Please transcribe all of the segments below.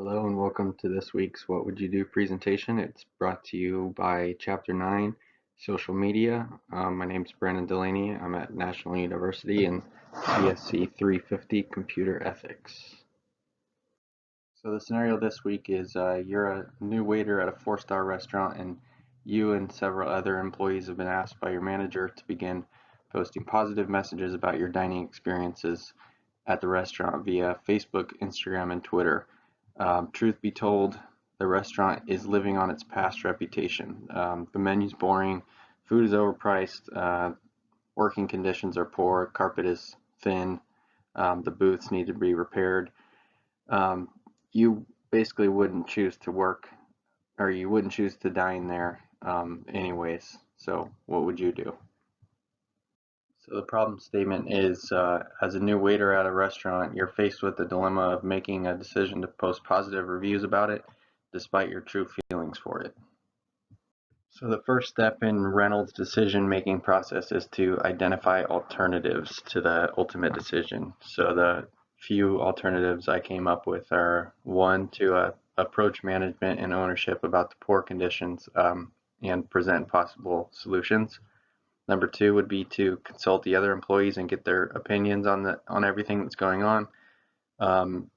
Hello and welcome to this week's What Would You Do presentation. It's brought to you by Chapter 9, Social Media. My name is Brandon Delaney. I'm at National University in CSC 350 Computer Ethics. So the scenario this week is you're a new waiter at a 4-star restaurant, and you and several other employees have been asked by your manager to begin posting positive messages about your dining experiences at the restaurant via Facebook, Instagram, and Twitter. Truth be told, the restaurant is living on its past reputation. The menu's boring, food is overpriced, working conditions are poor, carpet is thin, the booths need to be repaired. You basically wouldn't choose to work, or you wouldn't choose to dine there anyways. So what would you do? So the problem statement is, as a new waiter at a restaurant, you're faced with the dilemma of making a decision to post positive reviews about it, despite your true feelings for it. So the first step in Reynolds' decision-making process is to identify alternatives to the ultimate decision. So the few alternatives I came up with are: one, to approach management and ownership about the poor conditions and present possible solutions. Number two would be to consult the other employees and get their opinions on everything that's going on.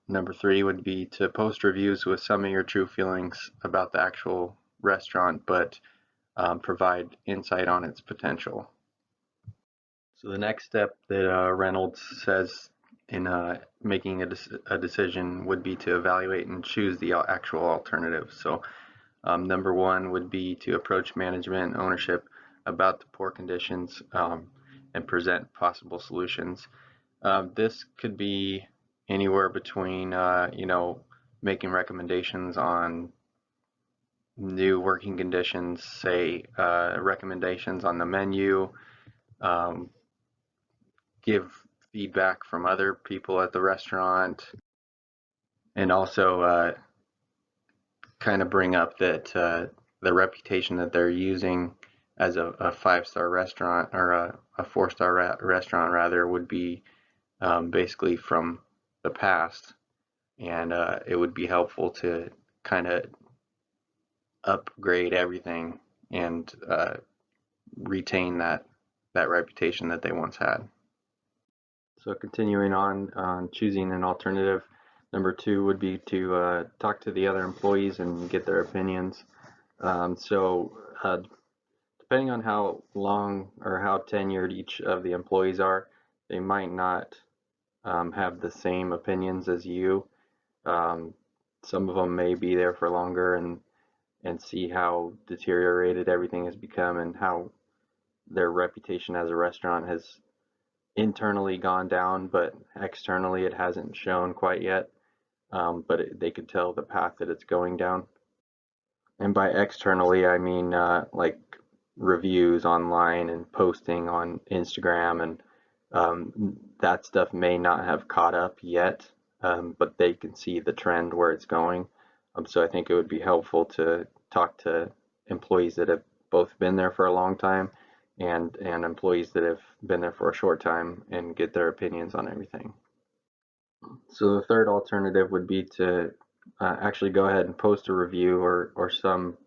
Number three would be to post reviews with some of your true feelings about the actual restaurant, but provide insight on its potential. So the next step that Reynolds says in making a decision would be to evaluate and choose the actual alternatives. So number one would be to approach management and ownership about the poor conditions and present possible solutions. This could be anywhere between, making recommendations on new working conditions, say recommendations on the menu, give feedback from other people at the restaurant, and also kind of bring up that the reputation that they're using as a 5-star restaurant, or a 4-star restaurant rather, would be basically from the past, and it would be helpful to kind of upgrade everything and retain that reputation that they once had. So continuing on choosing an alternative, number two would be to talk to the other employees and get their opinions. Depending on how long or how tenured each of the employees are, they might not have the same opinions as you. Some of them may be there for longer and see how deteriorated everything has become and how their reputation as a restaurant has internally gone down, but externally it hasn't shown quite yet. But they could tell the path that it's going down. And by externally, I mean like reviews online and posting on Instagram, and that stuff may not have caught up yet, but they can see the trend where it's going. So I think it would be helpful to talk to employees that have both been there for a long time and employees that have been there for a short time and get their opinions on everything. So the third alternative would be to actually go ahead and post a review or some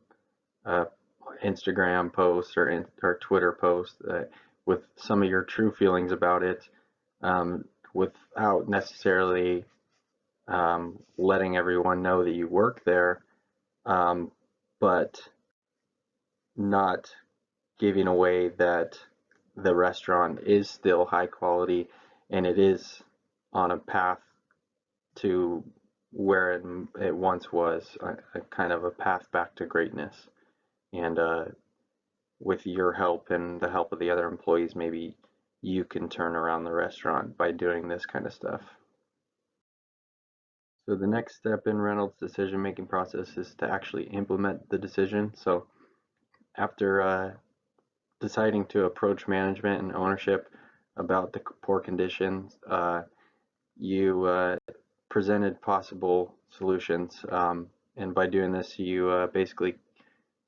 Instagram post or Twitter post with some of your true feelings about it, without necessarily letting everyone know that you work there, but not giving away that the restaurant is still high quality and it is on a path to where it once was, a kind of a path back to greatness. And with your help and the help of the other employees, maybe you can turn around the restaurant by doing this kind of stuff. So the next step in Reynolds' decision-making process is to actually implement the decision. So after deciding to approach management and ownership about the poor conditions, you presented possible solutions, and by doing this, you basically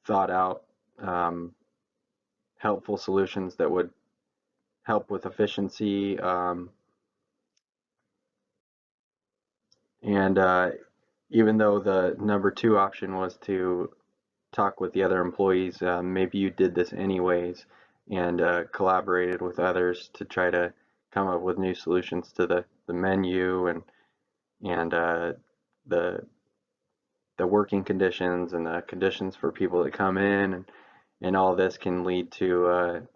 thought out helpful solutions that would help with efficiency, and even though the number two option was to talk with the other employees, maybe you did this anyways and collaborated with others to try to come up with new solutions to the menu and the the working conditions and the conditions for people that come in, and all this can lead to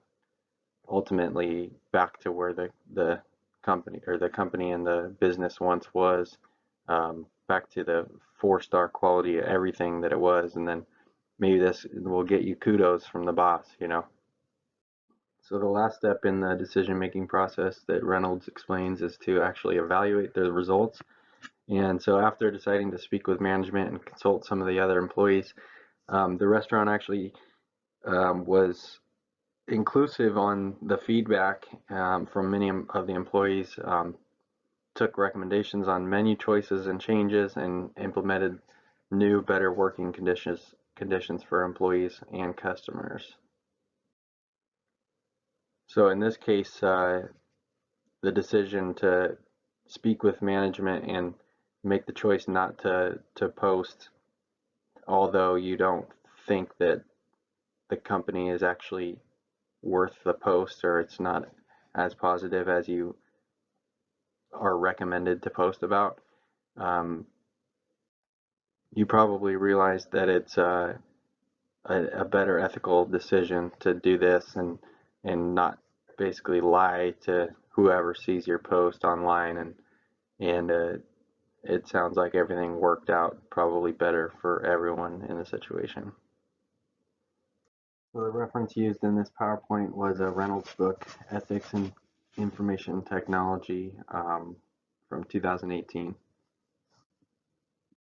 ultimately back to where the company or the company and the business once was, back to the 4-star quality of everything that it was, and then maybe this will get you kudos from the boss, you know. So the last step in the decision-making process that Reynolds explains is to actually evaluate the results. And so after deciding to speak with management and consult some of the other employees, the restaurant actually was inclusive on the feedback from many of the employees, took recommendations on menu choices and changes, and implemented new, better working conditions for employees and customers. So in this case, the decision to speak with management and make the choice not to post, although you don't think that the company is actually worth the post, or it's not as positive as you are recommended to post about, um, you probably realize that it's a better ethical decision to do this and not basically lie to whoever sees your post online, and it sounds like everything worked out probably better for everyone in the situation. So the reference used in this PowerPoint was a Reynolds book, Ethics in Information Technology, from 2018.